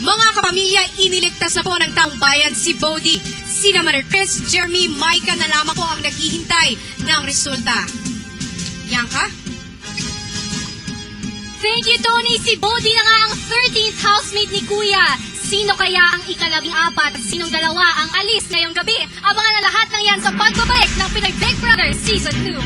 Mga kapamilya, iniligtas na po ng taong bayan si Bodie. Sina Chris, Jeremy, Micah na lamang po ang naghihintay ng resulta. Bianca? Thank you, Tony. Si Bodie na nga ang 13th housemate ni Kuya. Sino kaya ang ika-14 at sinong dalawa ang alis ngayong gabi? Abangan na lahat ng yan sa pagbabalik ng Pinoy Big Brother Season 2.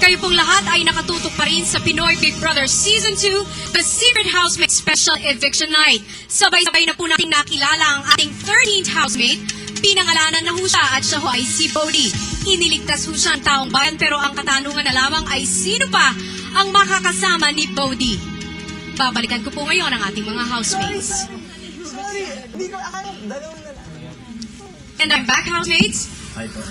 Kayo pong lahat ay nakatutok pa rin sa Pinoy Big Brother Season 2, The Secret Housemate Special Eviction Night. Sabay-sabay na po nating nakilala ang ating 13th housemate. Pinangalanan na ho siya at siya ho ay si Bodie. Iniligtas ho siya ang taong bayan pero ang katanungan na lamang ay sino pa ang makakasama ni Bodie. Babalikan ko po ngayon ang ating mga housemates. And I'm back, housemates. Hi po.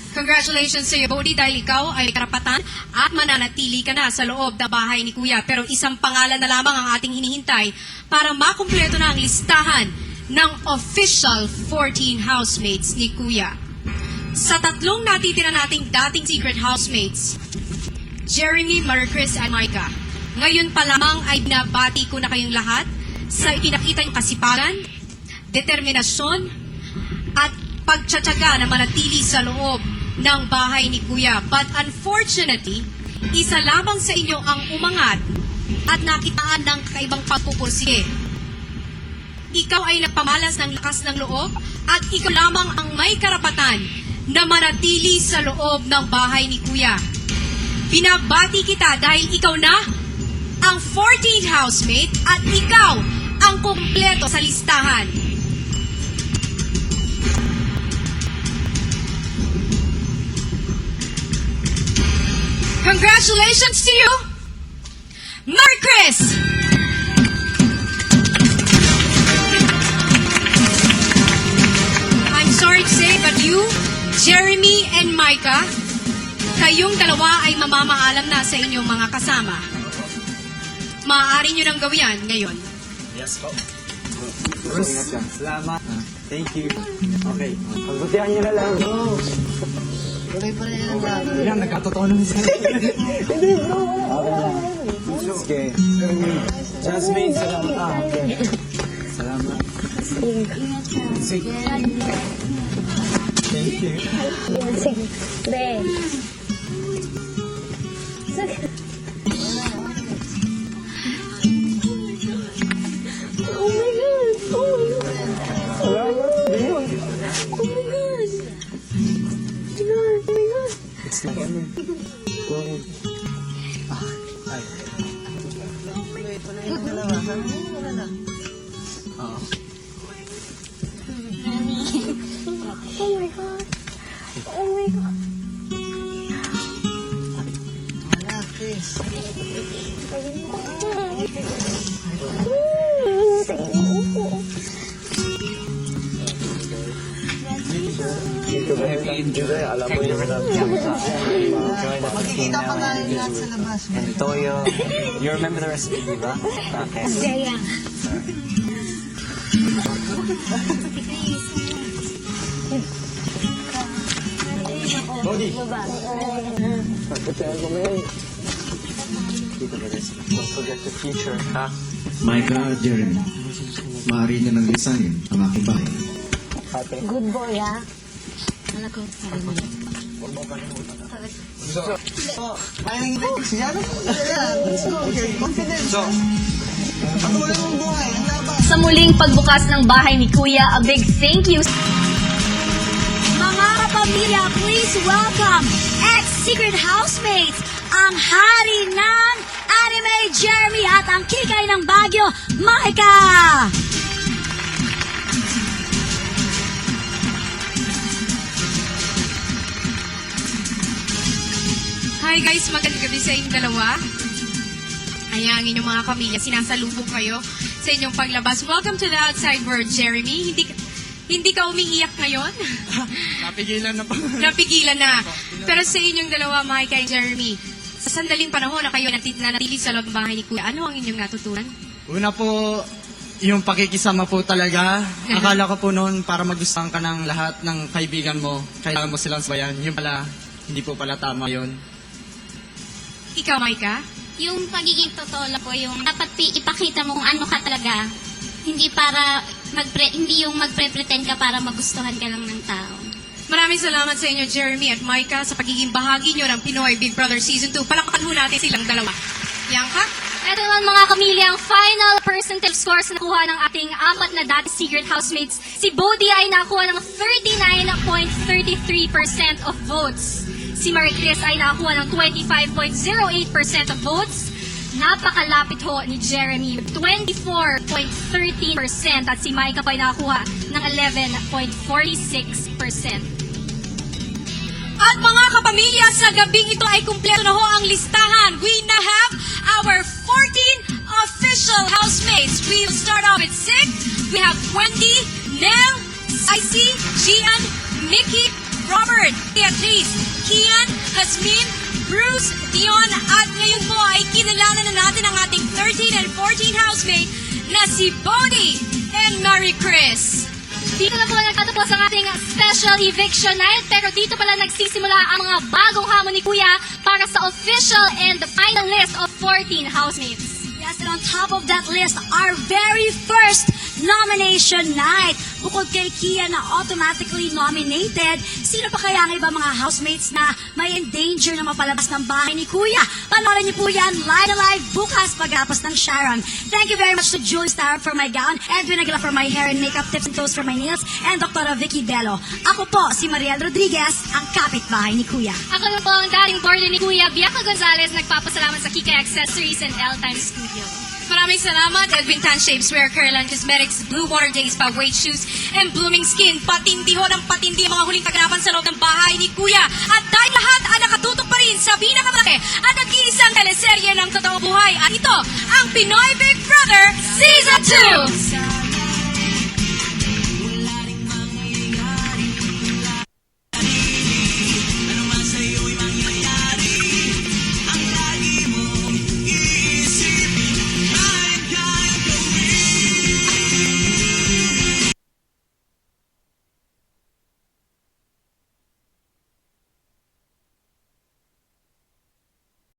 Congratulations sa iyo, Bodie, dahil ikaw ay karapatan at mananatili ka na sa loob na bahay ni Kuya. Pero isang pangalan na lamang ang ating hinihintay para makumpleto na ang listahan ng official 14 housemates ni Kuya. Sa tatlong natitira nating dating secret housemates, Jeremy, Chris, and Micah, ngayon pa lamang ay binabati ko na kayong lahat sa ipinakita yung kasipagan, determinasyon, at pagtsatsaga na manatili sa loob ng bahay ni Kuya. But unfortunately, isa lamang sa inyo ang umangat at nakitaan ng kakaibang pagpupursige. Ikaw ay nagpamalas ng lakas ng loob at ikaw lamang ang may karapatan na manatili sa loob ng bahay ni Kuya. Binabati kita dahil ikaw na ang 14th housemate at ikaw ang kumpleto sa listahan. Congratulations to you, Chris! I'm sorry to say, but you, Jeremy and Micah, kayong dalawa ay mamamaalam na sa inyong mga kasama. Maaari nyo nang gawin ngayon. Yes po. Salamat. Thank you. Okay. Pagbutihan nyo na lang. Tuloy pa rin ang laban. Yan, nagkatotoo naman sila. Hindi bro. Okay lang. Sige. Jasmine, salamat. Okay. Salamat. Sige. Thank you. Sige. Be. Oh my God! Oh my God! Salamat. Ayun. Oh my God! Oh my God! It's not ano. Go ahead. Ay. Tuloy pa rin ang dalawa. Sabi mo wala na. Oo. Oh my God! Oh my God! Wala, Chris. Enjoy. Alam mo yung Makikita pa nga yung lahat sa labas. And Toyo, you remember the recipe, di ba? Okay. Yeah. Bodie! Pagkatsayan ko ngayon. Dito ba this? Don't forget the future, ha? Micah at Jeremy, maaari niya nang lisanin ang aking bahay. Ate? Good boy, ha? Anak ko, sabi mo. So, kaya nang hindi siya. Let's go. Okay, confidence. So, patuloy mong buhay. Ang laban. Sa muling pagbukas ng bahay ni Kuya, a big thank you. Mga kapamilya, please welcome ex-secret housemates, ang hari ng anime, Jeremy, at ang kikay ng Baguio, Micah! Hi guys, magandang gabi sa inyong dalawa. Ayan, inyong mga pamilya, sinasalubong kayo sa inyong paglabas. Welcome to the outside world, Jeremy. Hindi ka umiiyak ngayon? Napigilan na pa. Napigilan na. Pero sa inyong dalawa, Micah and Jeremy, sa sandaling panahon na kayo nanatili sa loob ng bahay ni Kuya, ano ang inyong natutunan? Una po, yung pakikisama po talaga. Akala ko po noon para magustuhan ka ng lahat ng kaibigan mo, kailangan mo silang sabayan. Yung pala, hindi po pala tama yun. Ikaw, Maika? Yung pagiging totoo lang po, yung dapat ipakita mo kung ano ka talaga. Hindi para hindi yung magpre-pretend ka para magustuhan ka lang ng tao. Maraming salamat sa inyo, Jeremy at Maika, sa pagiging bahagi nyo ng Pinoy Big Brother Season 2. Palakpakan ho natin silang dalawa. Bianca? Ito naman mga kamilya, ang final percentage scores na nakuha ng ating apat na dati secret housemates. Si Bodhi ay nakuha ng 39.33% of votes. Si Marie Chris ay nakakuha ng 25.08% of votes. Napakalapit ho ni Jeremy, 24.13%. At si Maika pa ay nakakuha ng 11.46%. At mga kapamilya, sa gabing ito ay kumpleto na ho ang listahan. We now have our 14 official housemates. We'll start off with 6. We have Wendy, Nell, Icy, Gian, Mickey, Robert, Beatrice, Kian, Hasmin, Bruce, Dion, at ngayon po ay kinilala na natin ang ating 13 and 14 housemate na si Bodhi and Marie Chris. Dito na po nagtatapos ang ating special eviction night, pero dito pala nagsisimula ang mga bagong hamon ni Kuya para sa official and final list of 14 housemates. Yes, and on top of that list, our very first nomination night. Bukod kay Kia na automatically nominated, sino pa kaya ang iba mga housemates na may endanger na mapalabas ng bahay ni Kuya? Panoorin niyo po yan live na live bukas pagkatapos ng Sharon. Thank you very much to Julie Starr for my gown, Edwin Aguila for my hair and makeup tips and clothes for my nails, and Dr. Vicky Bello. Ako po si Mariel Rodriguez, ang kapitbahay ni Kuya. Ako na po ang dating boarder ni Kuya Bianca Gonzalez, nagpapasalamat sa Kika Accessories and L-Time Studio. Maraming salamat, Edwin Tan Shapeswear, Caroline Cosmetics, Blue Water Days, Pag-Weight Shoes, and Blooming Skin. Patindi ho ng patindi ang mga huling kaganapan sa loob ng bahay ni Kuya. At dahil lahat ay nakatutok pa rin sa pinakamalaki at nag-iisang teleserye ng totoong buhay. At ito, ang Pinoy Big Brother Season 2!